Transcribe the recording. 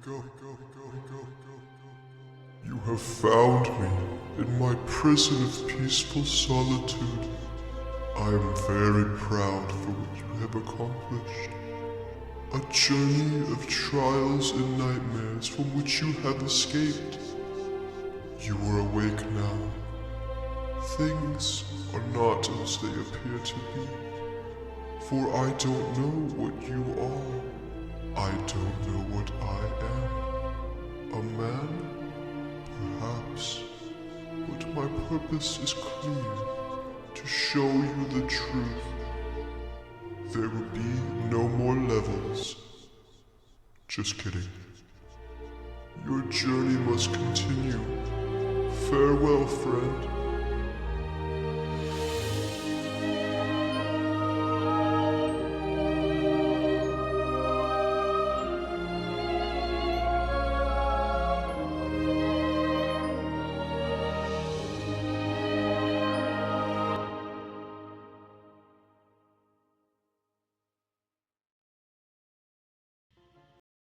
You have found me in my prison of peaceful solitude. I am very proud for what you have accomplished. A journey of trials and nightmares from which you have escaped. You are awake now. Things are not as they appear to be. For I don't know what you are. I don't know what I am. A man? Perhaps. But my purpose is clear. To show you the truth. There will be no more levels. Just kidding. Your journey must continue. Farewell, friend.